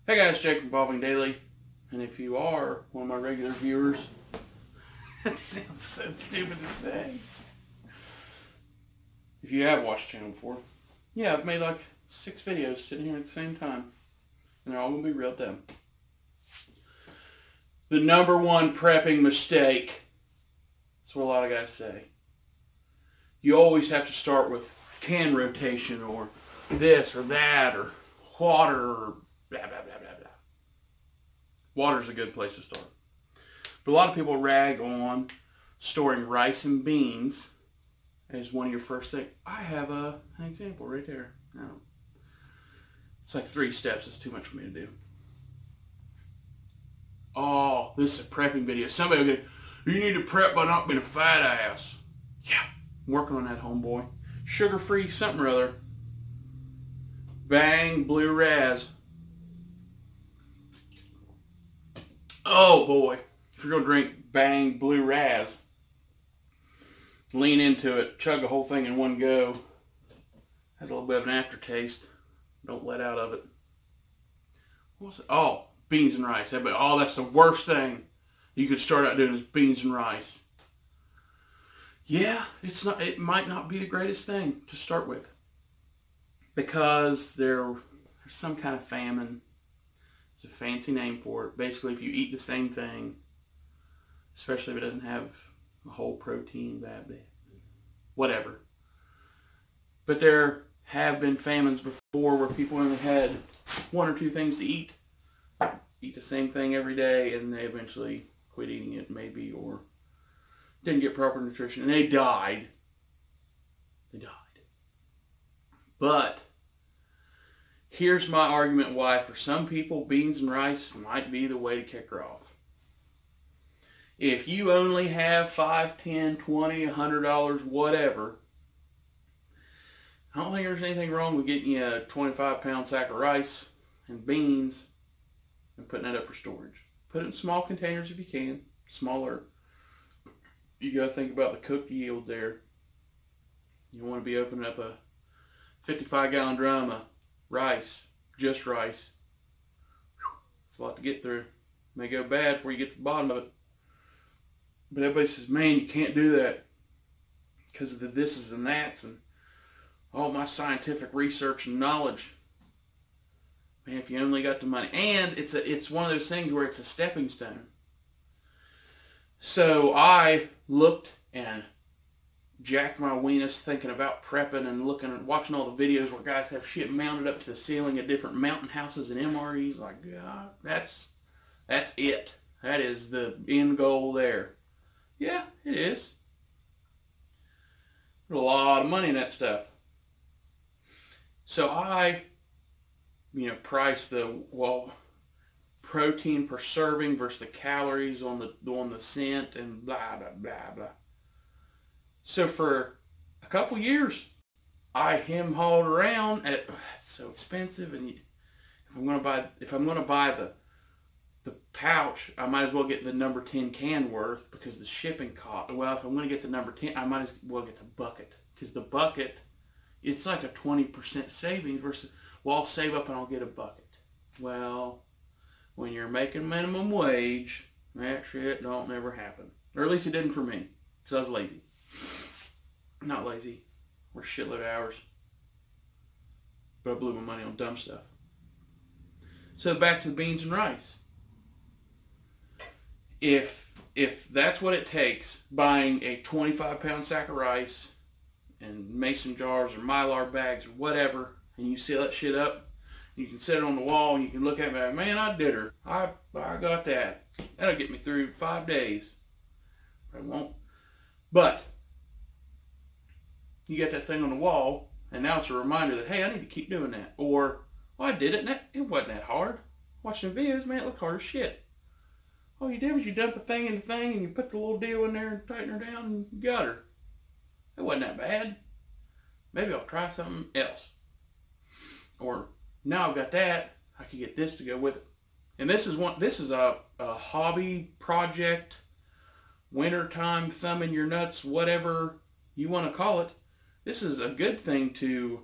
Hey guys, Jake from Bobbing Daily, and if you are one of my regular viewers, that sounds so stupid to say. If you have watched the channel before, yeah, I've made like 6 videos sitting here at the same time, and they're all going to be real dumb. The number one prepping mistake, that's what a lot of guys say. You always have to start with can rotation, or this or that, or water, or blah, blah, blah, blah, blah. Water's a good place to start. But a lot of people rag on storing rice and beans as one of your first things. I have an example right there. No. It's like 3 steps. It's too much for me to do. Oh, this is a prepping video. Somebody will go, you need to prep by not being a fat ass. Yeah, I'm working on that, homeboy. Sugar-free something or other. Bang Blue Raz. Oh boy, if you're going to drink Bang Blue Raz, lean into it, chug the whole thing in one go. Has a little bit of an aftertaste. Don't let out of it. What's it? Oh, beans and rice. Oh, that's the worst thing you could start out doing is beans and rice. Yeah, it's not. It might not be the greatest thing to start with because there's some kind of famine. It's a fancy name for it. Basically, if you eat the same thing, especially if it doesn't have a whole protein, whatever. But there have been famines before where people only had 1 or 2 things to eat the same thing every day, and they eventually quit eating it, maybe, or didn't get proper nutrition, and they died. They died. But here's my argument why for some people beans and rice might be the way to kick her off. If you only have $5, $10, $20, $100, whatever, I don't think there's anything wrong with getting you a 25-pound sack of rice and beans and putting that up for storage. Put it in small containers if you can, smaller. You got to think about the cooked yield there. You want to be opening up a 55-gallon drum of rice, just rice. It's a lot to get through. May go bad before you get to the bottom of it. But everybody says, man, you can't do that because of the thises and that's and all my scientific research and knowledge. Man, if you only got the money. And it's one of those things where it's a stepping stone. So I looked and jacked my weenus thinking about prepping and looking and watching all the videos where guys have shit mounted up to the ceiling at different mountain houses and MREs. Like, God, that's it. That is the end goal there. Yeah, it is. There's a lot of money in that stuff. So I, price the, protein per serving versus the calories on the cent and blah, blah, blah, blah. So for a couple years, I hem-hawed around at, it's so expensive, and if I'm gonna buy the pouch, I might as well get the number 10 can worth because the shipping cost. Well, if I'm gonna get the number 10, I might as well get the bucket because the bucket, it's like a 20% savings versus, well, I'll save up and I'll get a bucket. Well, when you're making minimum wage, that shit don't never happen, or at least it didn't for me because I was lazy. Not lazy. Worked a shitload of hours. But I blew my money on dumb stuff. So back to the beans and rice. If that's what it takes, buying a 25-pound sack of rice and mason jars or Mylar bags or whatever, and you seal that shit up, you can set it on the wall and you can look at me like, man, I did her. I got that. That'll get me through 5 days. I won't. But you get that thing on the wall, and now it's a reminder that, hey, I need to keep doing that. Or, well, I did it, and it wasn't that hard. Watching the videos, man, it looked hard as shit. All you did was you dump a thing in the thing, and you put the little deal in there and tighten her down, and you got her. It wasn't that bad. Maybe I'll try something else. Or, now I've got that, I can get this to go with it. And this is a hobby project, wintertime, thumb in your nuts, whatever you want to call it. This is a good thing to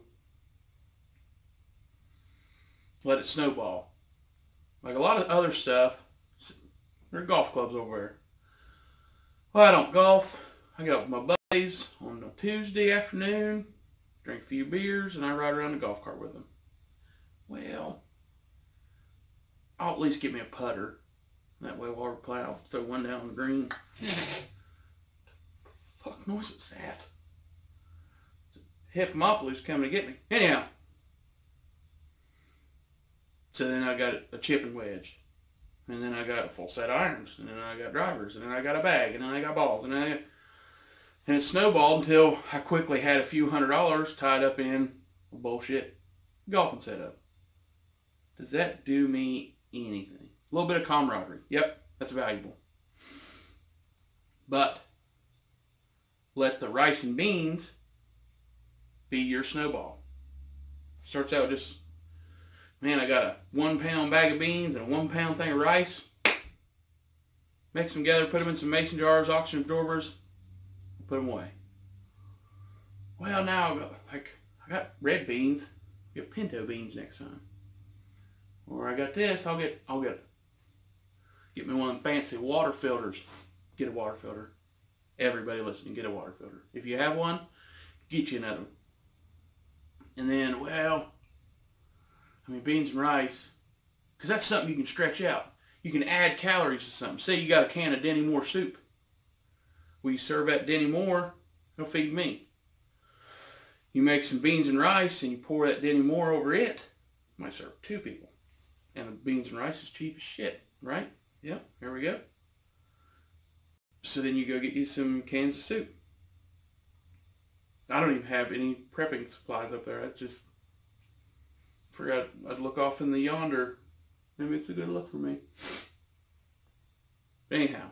let it snowball. like a lot of other stuff, there are golf clubs over there. Well, I don't golf. I go with my buddies on a Tuesday afternoon, drink a few beers, and I ride around the golf cart with them. Well, I'll at least get me a putter. That way while we're playing, I'll throw one down the green. Fuck noise was that? Hippomopolous coming to get me. Anyhow. So then I got a chipping wedge. And then I got a full set of irons. And then I got drivers. And then I got a bag. And then I got balls. And then and it snowballed until I quickly had a few $100s tied up in bullshit golfing setup. Does that do me anything? A little bit of camaraderie. Yep, that's valuable. But let the rice and beans be your snowball. Starts out just, man, I got a 1 pound bag of beans and a 1 pound thing of rice. Mix them together, put them in some mason jars, oxygen absorbers, put them away. Well, now I got red beans. I'll get pinto beans next time. Or I got this. I'll get me one of them fancy water filters. Get a water filter. Everybody listening, get a water filter. If you have one, get you another. And then, well, I mean, beans and rice, because that's something you can stretch out. You can add calories to something. Say you got a can of Denny Moore soup. Well, you serve that Denny Moore, it'll feed me. You make some beans and rice and you pour that Denny Moore over it, you might serve 2 people. And the beans and rice is cheap as shit, right? Yep, there we go. So then you go get you some cans of soup. I don't even have any prepping supplies up there. I just forgot I'd look off in the yonder. Maybe it's a good look for me. Anyhow,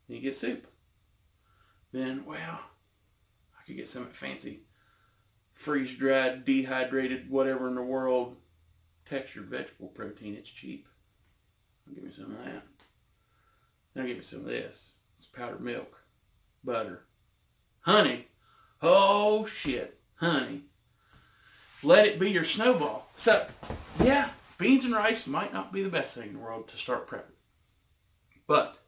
you get soup. Then, well, I could get some fancy freeze-dried, dehydrated, whatever in the world, textured vegetable protein. It's cheap. I'll give me some of that. Then I'll give me some of this. It's powdered milk, butter, honey. Oh shit, honey. Let it be your snowball. So, yeah, beans and rice might not be the best thing in the world to start prepping. But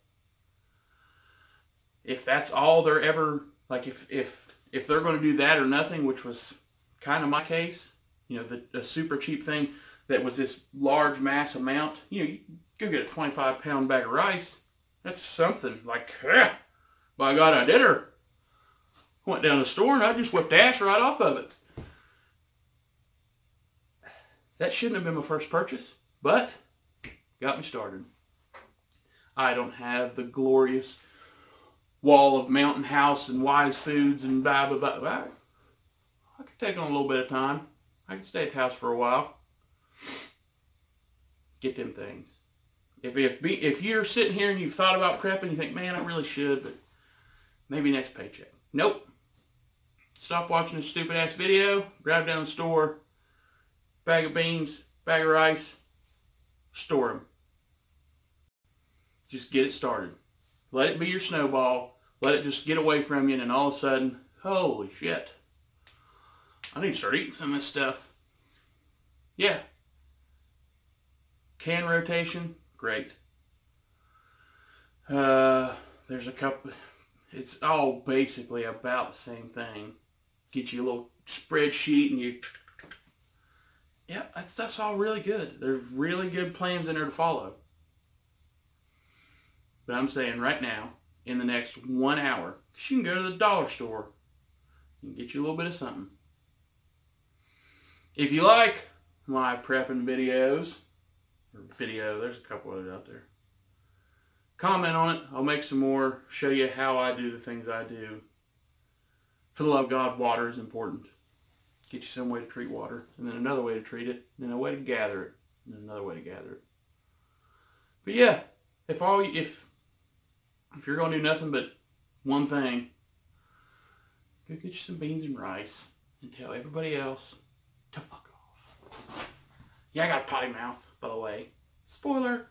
if that's all they're ever, like if they're going to do that or nothing, which was kind of my case, you know, the super cheap thing that was this large mass amount, you know, you go get a 25-pound bag of rice. That's something like, by God, I did her. Went down to the store and I just whipped ash right off of it. That shouldn't have been my first purchase, but got me started. I don't have the glorious wall of Mountain House and Wise Foods and blah, blah, blah, blah. I could take on a little bit of time. I could stay at the house for a while. Get them things. If you're sitting here and you've thought about prepping, you think, man, I really should, but maybe next paycheck. Nope. Stop watching this stupid ass video, drive down the store, bag of beans, bag of rice, store them. Just get it started. Let it be your snowball. Let it just get away from you, and then all of a sudden, holy shit. I need to start eating some of this stuff. Yeah. Can rotation, great. There's a couple, it's all basically about the same thing. Get you a little spreadsheet and you, yeah, that stuff's all really good. There's really good plans in there to follow. But I'm saying right now, in the next 1 hour, because you can go to the dollar store and get you a little bit of something. If you like my prepping videos, there's a couple of it out there. Comment on it. I'll make some more, show you how I do the things I do. For the love of God, water is important. Get you some way to treat water, and then another way to treat it, and then a way to gather it, and then another way to gather it. But yeah, if you're going to do nothing but one thing, go get you some beans and rice and tell everybody else to fuck off. Yeah, I got a potty mouth, by the way. Spoiler.